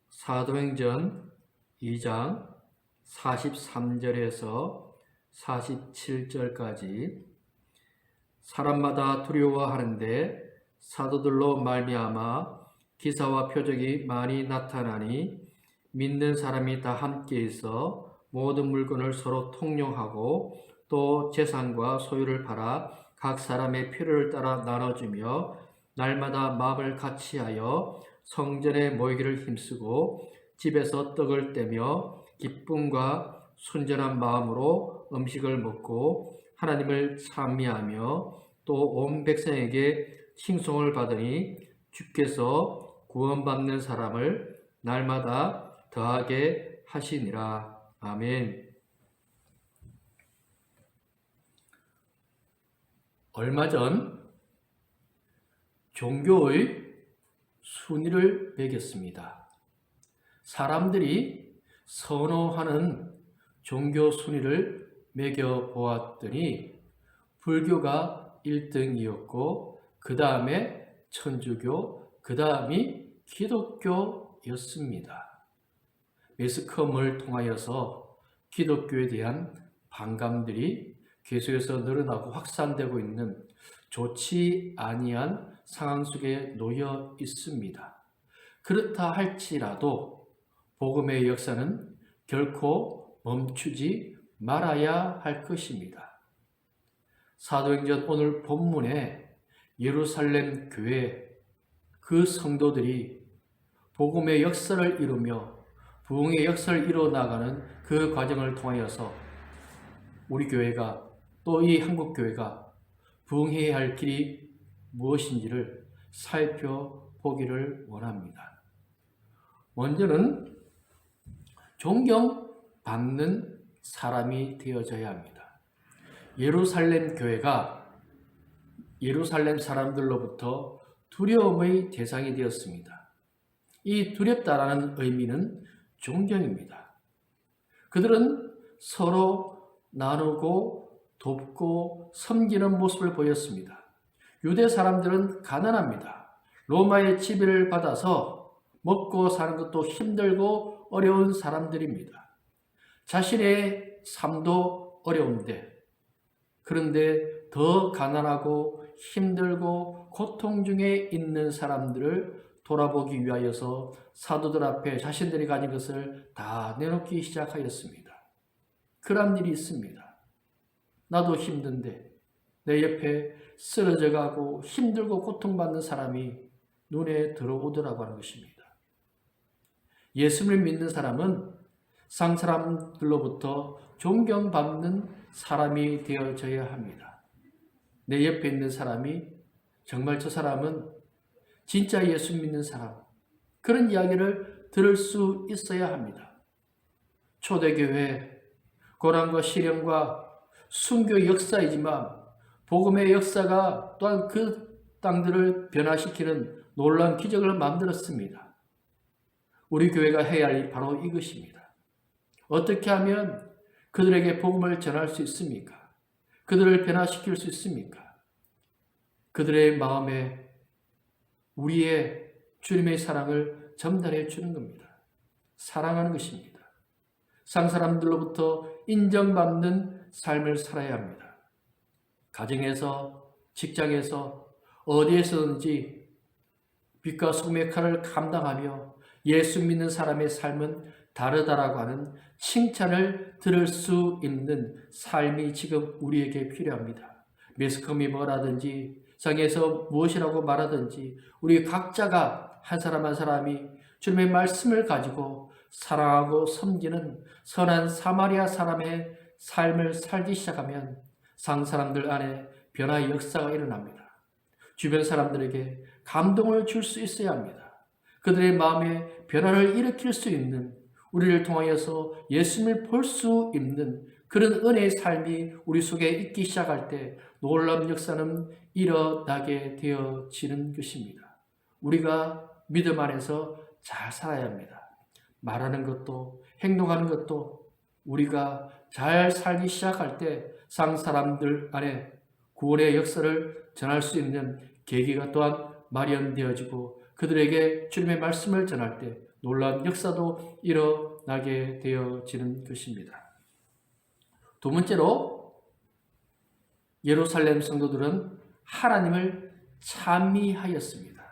사도행전 2장 43절에서 47절까지 사람마다 두려워하는데 사도들로 말미암아 기사와 표적이 많이 나타나니 믿는 사람이 다 함께 있어 모든 물건을 서로 통용하고 또 재산과 소유를 팔아 각 사람의 필요를 따라 나눠주며 날마다 마음을 같이하여 성전에 모이기를 힘쓰고 집에서 떡을 떼며 기쁨과 순전한 마음으로 음식을 먹고 하나님을 찬미하며 또 온 백성에게 칭송을 받으니 주께서 구원받는 사람을 날마다 더하게 하시니라. 아멘. 얼마 전 종교의 순위를 매겼습니다. 사람들이 선호하는 종교 순위를 매겨보았더니 불교가 1등이었고 그 다음에 천주교, 그 다음이 기독교였습니다. 매스컴을 통하여서 기독교에 대한 반감들이 계속해서 늘어나고 확산되고 있는 좋지 아니한 상황 속에 놓여 있습니다. 그렇다 할지라도 복음의 역사는 결코 멈추지 말아야 할 것입니다. 사도행전 오늘 본문에 예루살렘 교회 그 성도들이 복음의 역사를 이루며 부흥의 역사를 이루어나가는 그 과정을 통하여서 우리 교회가 또 이 한국교회가 부흥해야 할 길이 무엇인지를 살펴보기를 원합니다. 먼저는 존경받는 사람이 되어져야 합니다. 예루살렘 교회가 예루살렘 사람들로부터 두려움의 대상이 되었습니다. 이 두렵다라는 의미는 존경입니다. 그들은 서로 나누고 돕고 섬기는 모습을 보였습니다. 유대 사람들은 가난합니다. 로마의 지배를 받아서 먹고 사는 것도 힘들고 어려운 사람들입니다. 자신의 삶도 어려운데 그런데 더 가난하고 힘들고 고통 중에 있는 사람들을 돌아보기 위하여서 사도들 앞에 자신들이 가진 것을 다 내놓기 시작하였습니다. 그런 일이 있습니다. 나도 힘든데 내 옆에 쓰러져 가고 힘들고 고통받는 사람이 눈에 들어오더라고 하는 것입니다. 예수를 믿는 사람은 상사람들로부터 존경받는 사람이 되어져야 합니다. 내 옆에 있는 사람이 정말 저 사람은 진짜 예수 믿는 사람, 그런 이야기를 들을 수 있어야 합니다. 초대교회 고난과 시련과 순교의 역사이지만 복음의 역사가 또한 그 땅들을 변화시키는 놀라운 기적을 만들었습니다. 우리 교회가 해야 할 일이 바로 이것입니다. 어떻게 하면 그들에게 복음을 전할 수 있습니까? 그들을 변화시킬 수 있습니까? 그들의 마음에 우리의 주님의 사랑을 전달해 주는 겁니다. 사랑하는 것입니다. 상사람들로부터 인정받는 삶을 살아야 합니다. 가정에서, 직장에서, 어디에서든지 빛과 소금의 칼을 감당하며 예수 믿는 사람의 삶은 다르다라고 하는 칭찬을 들을 수 있는 삶이 지금 우리에게 필요합니다. 매스컴이 뭐라든지 성에서 무엇이라고 말하든지 우리 각자가 한 사람 한 사람이 주님의 말씀을 가지고 사랑하고 섬기는 선한 사마리아 사람의 삶을 살기 시작하면 상사람들 안에 변화의 역사가 일어납니다. 주변 사람들에게 감동을 줄 수 있어야 합니다. 그들의 마음에 변화를 일으킬 수 있는, 우리를 통하여서 예수님을 볼 수 있는 그런 은혜의 삶이 우리 속에 있기 시작할 때 놀라운 역사는 일어나게 되어지는 것입니다. 우리가 믿음 안에서 잘 살아야 합니다. 말하는 것도 행동하는 것도 우리가 잘 살기 시작할 때 상사람들 안에 구원의 역사를 전할 수 있는 계기가 또한 마련되어지고 그들에게 주님의 말씀을 전할 때 놀라운 역사도 일어나게 되어지는 것입니다. 두 번째로 예루살렘 성도들은 하나님을 찬미하였습니다.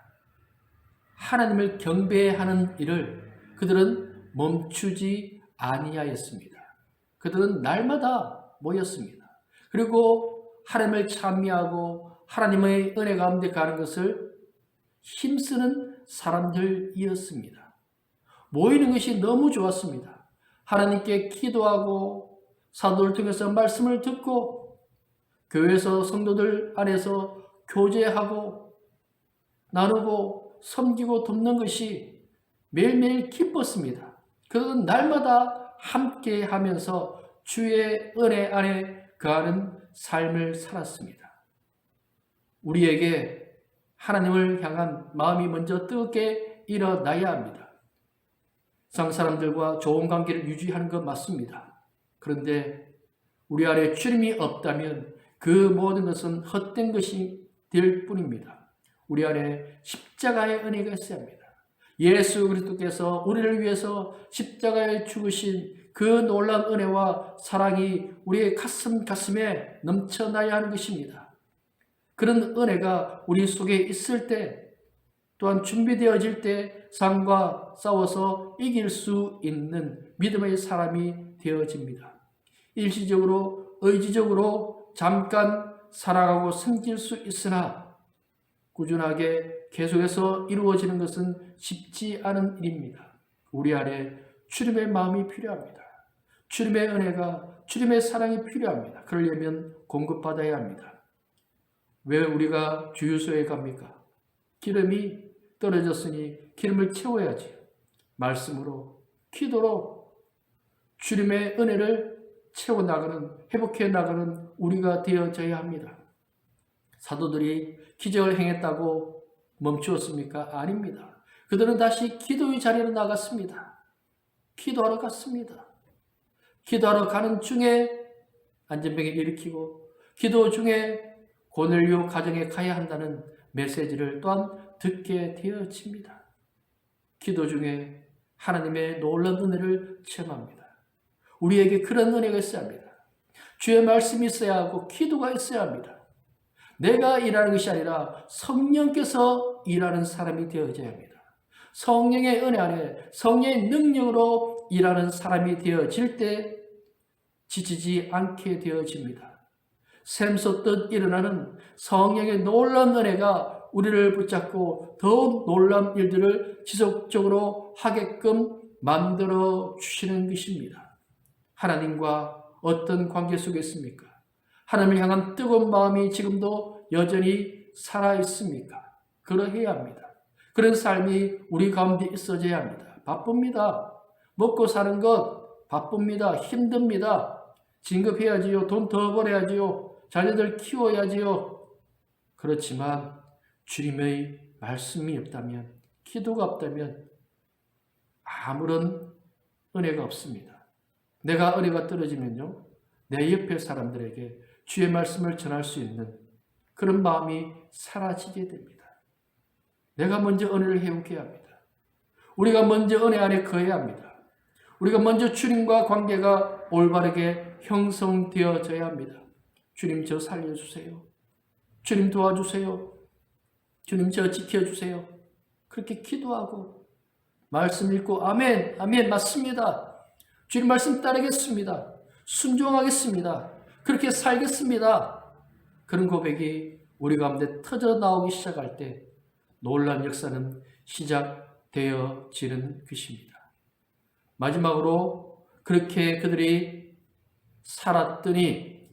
하나님을 경배하는 일을 그들은 멈추지 아니하였습니다. 그들은 날마다 모였습니다. 그리고 하나님을 찬미하고 하나님의 은혜 가운데 가는 것을 힘쓰는 사람들이었습니다. 모이는 것이 너무 좋았습니다. 하나님께 기도하고 사도를 통해서 말씀을 듣고 교회에서 성도들 안에서 교제하고 나누고 섬기고 돕는 것이 매일매일 기뻤습니다. 그들은 날마다 함께 하면서 주의 은혜 안에 거하는 삶을 살았습니다. 우리에게 하나님을 향한 마음이 먼저 뜨겁게 일어나야 합니다. 세상 사람들과 좋은 관계를 유지하는 것 맞습니다. 그런데 우리 안에 주님이 없다면 그 모든 것은 헛된 것이 될 뿐입니다. 우리 안에 십자가의 은혜가 있어야 합니다. 예수 그리스도께서 우리를 위해서 십자가에 죽으신 그 놀라운 은혜와 사랑이 우리의 가슴에 넘쳐나야 하는 것입니다. 그런 은혜가 우리 속에 있을 때 또한 준비되어질 때 상과 싸워서 이길 수 있는 믿음의 사람이 되어집니다. 일시적으로 의지적으로 잠깐 살아가고 섬길 수 있으나 꾸준하게 계속해서 이루어지는 것은 쉽지 않은 일입니다. 우리 안에 주님의 마음이 필요합니다. 주님의 은혜가, 주님의 사랑이 필요합니다. 그러려면 공급받아야 합니다. 왜 우리가 주유소에 갑니까? 기름이 떨어졌으니 기름을 채워야지. 말씀으로, 기도로 주님의 은혜를 채워나가는, 회복해 나가는 우리가 되어져야 합니다. 사도들이 기적을 행했다고 멈추었습니까? 아닙니다. 그들은 다시 기도의 자리로 나갔습니다. 기도하러 갔습니다. 기도하러 가는 중에 안전병을 일으키고 기도 중에 고넬료 가정에 가야 한다는 메시지를 또한 듣게 되어집니다. 기도 중에 하나님의 놀라운 은혜를 체험합니다. 우리에게 그런 은혜가 있어야 합니다. 주의 말씀이 있어야 하고 기도가 있어야 합니다. 내가 일하는 것이 아니라 성령께서 일하는 사람이 되어져야 합니다. 성령의 은혜 안에 성령의 능력으로 일하는 사람이 되어질 때 지치지 않게 되어집니다. 샘솟듯 일어나는 성령의 놀라운 은혜가 우리를 붙잡고 더욱 놀라운 일들을 지속적으로 하게끔 만들어 주시는 것입니다. 하나님과 어떤 관계 속에 있습니까? 하나님을 향한 뜨거운 마음이 지금도 여전히 살아있습니까? 그러해야 합니다. 그런 삶이 우리 가운데 있어져야 합니다. 바쁩니다. 먹고 사는 것 바쁩니다. 힘듭니다. 진급해야지요. 돈 더 벌어야지요. 자녀들 키워야지요. 그렇지만 주님의 말씀이 없다면, 기도가 없다면 아무런 은혜가 없습니다. 내가 은혜가 떨어지면요, 내 옆에 사람들에게 주의 말씀을 전할 수 있는 그런 마음이 사라지게 됩니다. 내가 먼저 은혜를 해오게 합니다. 우리가 먼저 은혜 안에 거해야 합니다. 우리가 먼저 주님과 관계가 올바르게 형성되어져야 합니다. 주님 저 살려주세요. 주님 도와주세요. 주님 저 지켜주세요. 그렇게 기도하고 말씀 읽고 아멘, 아멘 맞습니다. 주님 말씀 따르겠습니다. 순종하겠습니다. 그렇게 살겠습니다. 그런 고백이 우리 가운데 터져 나오기 시작할 때 놀라운 역사는 시작되어지는 것입니다. 마지막으로 그렇게 그들이 살았더니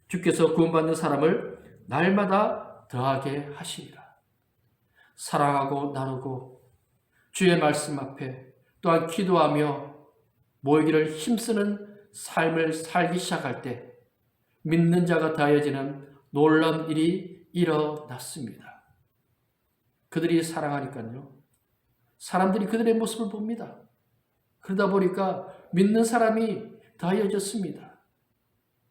주께서 구원받는 사람을 날마다 더하게 하시니라. 사랑하고 나누고 주의 말씀 앞에 또한 기도하며 모이기를 힘쓰는 삶을 살기 시작할 때 믿는 자가 더해지는 놀라운 일이 일어났습니다. 그들이 사랑하니까요. 사람들이 그들의 모습을 봅니다. 그러다 보니까 믿는 사람이 더해졌습니다.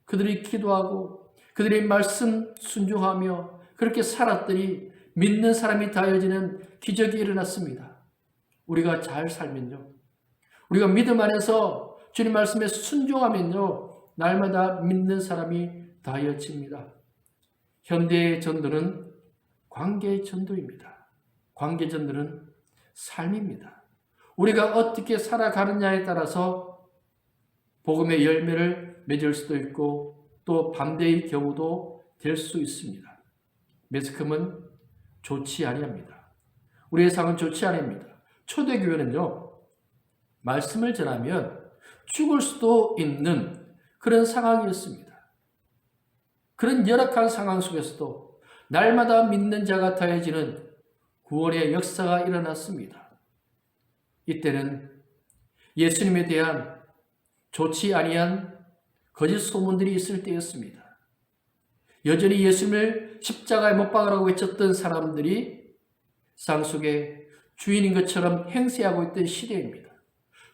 그들이 기도하고 그들의 말씀 순종하며 그렇게 살았더니 믿는 사람이 다해지는 기적이 일어났습니다. 우리가 잘 살면요, 우리가 믿음 안에서 주님 말씀에 순종하면요, 날마다 믿는 사람이 다해집니다. 현대의 전도는 관계 전도입니다. 관계 전도는 삶입니다. 우리가 어떻게 살아가느냐에 따라서 복음의 열매를 맺을 수도 있고 또 반대의 경우도 될 수 있습니다. 매스컴은 좋지 아니합니다. 우리의 상은 좋지 아니합니다. 초대교회는요, 말씀을 전하면 죽을 수도 있는 그런 상황이었습니다. 그런 열악한 상황 속에서도 날마다 믿는 자가 더해지는 구원의 역사가 일어났습니다. 이때는 예수님에 대한 좋지 아니한 거짓 소문들이 있을 때였습니다. 여전히 예수님을 십자가에 못 박으라고 외쳤던 사람들이 상 속에 주인인 것처럼 행세하고 있던 시대입니다.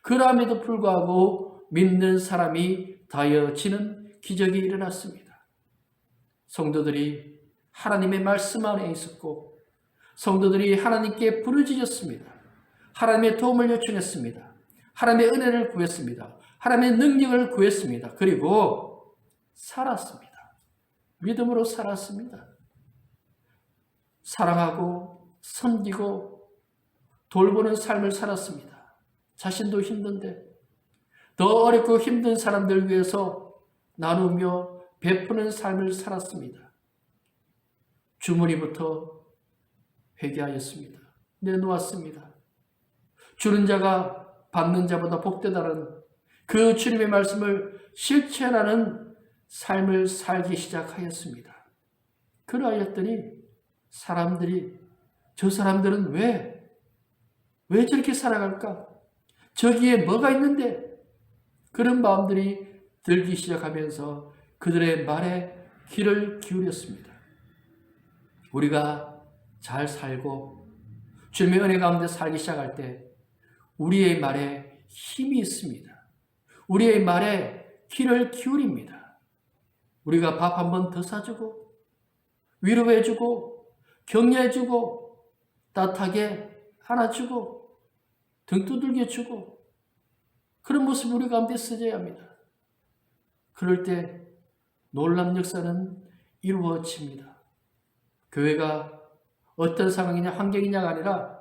그럼에도 불구하고 믿는 사람이 다여지는 기적이 일어났습니다. 성도들이 하나님의 말씀 안에 있었고 성도들이 하나님께 부르짖었습니다. 하나님의 도움을 요청했습니다. 하나님의 은혜를 구했습니다. 하나님의 능력을 구했습니다. 그리고 살았습니다. 믿음으로 살았습니다. 사랑하고 섬기고 돌보는 삶을 살았습니다. 자신도 힘든데 더 어렵고 힘든 사람들 위해서 나누며 베푸는 삶을 살았습니다. 주머니부터 회개하였습니다. 내놓았습니다. 주는 자가 받는 자보다 복되다는 그 주님의 말씀을 실천하는 삶을 살기 시작하였습니다. 그러하였더니 사람들이 저 사람들은 왜 저렇게 살아갈까? 저기에 뭐가 있는데? 그런 마음들이 들기 시작하면서 그들의 말에 귀를 기울였습니다. 우리가 잘 살고 주님의 은혜 가운데 살기 시작할 때 우리의 말에 힘이 있습니다. 우리의 말에 귀를 기울입니다. 우리가 밥 한 번 더 사주고 위로해주고 격려해주고 따뜻하게 안아주고 등 두들겨 주고 그런 모습을 우리 가운데 쓰여야 합니다. 그럴 때 놀라운 역사는 이루어집니다. 교회가 어떤 상황이냐 환경이냐가 아니라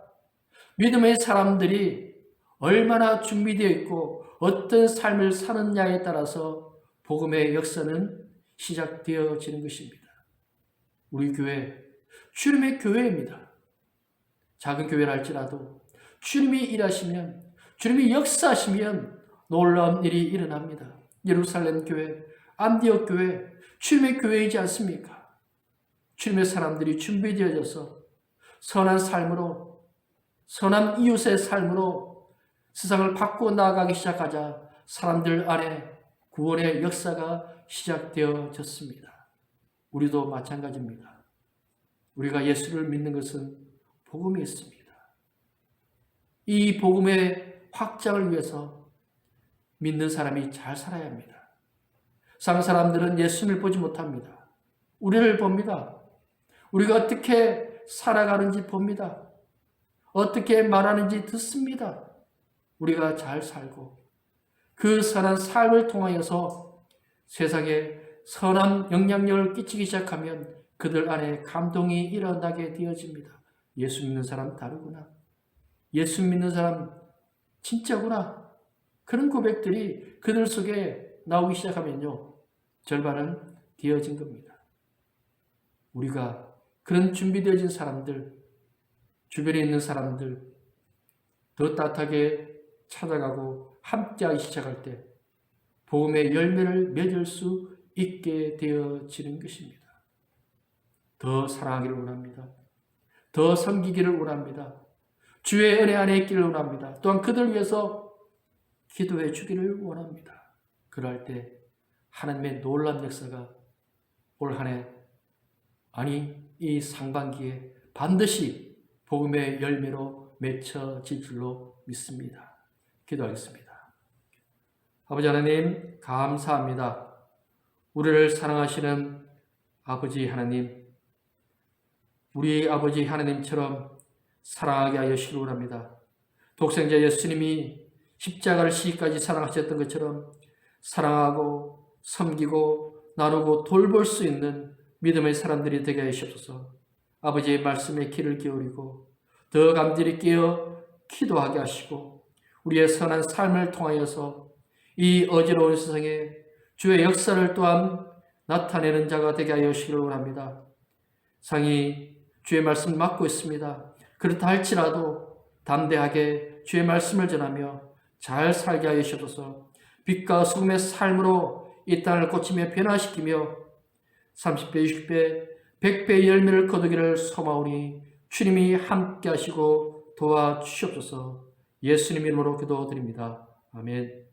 믿음의 사람들이 얼마나 준비되어 있고 어떤 삶을 사느냐에 따라서 복음의 역사는 시작되어지는 것입니다. 우리 교회, 주님의 교회입니다. 작은 교회라 할지라도 주님이 일하시면, 주님이 역사하시면 놀라운 일이 일어납니다. 예루살렘 교회, 안디옥 교회, 주님의 교회이지 않습니까? 주님의 사람들이 준비되어져서 선한 삶으로, 선한 이웃의 삶으로 세상을 바꾸어 나아가기 시작하자 사람들 안에 구원의 역사가 시작되어졌습니다. 우리도 마찬가지입니다. 우리가 예수를 믿는 것은 복음이 있습니다. 이 복음의 확장을 위해서 믿는 사람이 잘 살아야 합니다. 세상 사람들은 예수님을 보지 못합니다. 우리를 봅니다. 우리가 어떻게 살아가는지 봅니다. 어떻게 말하는지 듣습니다. 우리가 잘 살고 그 선한 삶을 통하여서 세상에 선한 영향력을 끼치기 시작하면 그들 안에 감동이 일어나게 되어집니다. 예수 믿는 사람 다르구나. 예수 믿는 사람 진짜구나. 그런 고백들이 그들 속에 나오기 시작하면요. 절반은 되어진 겁니다. 우리가 그런 준비되어진 사람들, 주변에 있는 사람들 더 따뜻하게 찾아가고 함께하기 시작할 때 복음의 열매를 맺을 수 있게 되어지는 것입니다. 더 사랑하기를 원합니다. 더 섬기기를 원합니다. 주의 은혜 안에 있기를 원합니다. 또한 그들 위해서 기도해 주기를 원합니다. 그럴 때 하나님의 놀라운 역사가 올 한 해, 아니 이 상반기에 반드시 복음의 열매로 맺혀질 줄로 믿습니다. 기도하겠습니다. 아버지 하나님 감사합니다. 우리를 사랑하시는 아버지 하나님, 우리 아버지 하나님처럼 사랑하게 하여 주시기 원합니다. 독생자 예수님이 십자가를 시기까지 사랑하셨던 것처럼 사랑하고 섬기고 나누고 돌볼 수 있는 믿음의 사람들이 되게 하여 주옵소서. 아버지의 말씀에 귀를 기울이고 더 감질이 깨어 기도하게 하시고 우리의 선한 삶을 통하여서 이 어지러운 세상에 주의 역사를 또한 나타내는 자가 되게 하여 주시기를 원합니다. 상이 주의 말씀을 맡고 있습니다. 그렇다 할지라도 담대하게 주의 말씀을 전하며 잘 살게 하여 주셔서 빛과 소금의 삶으로 이 땅을 고치며 변화시키며 30배, 60배, 100배의 열매를 거두기를 소망하오니 주님이 함께 하시고 도와주시옵소서. 예수님 이름으로 기도드립니다. 아멘.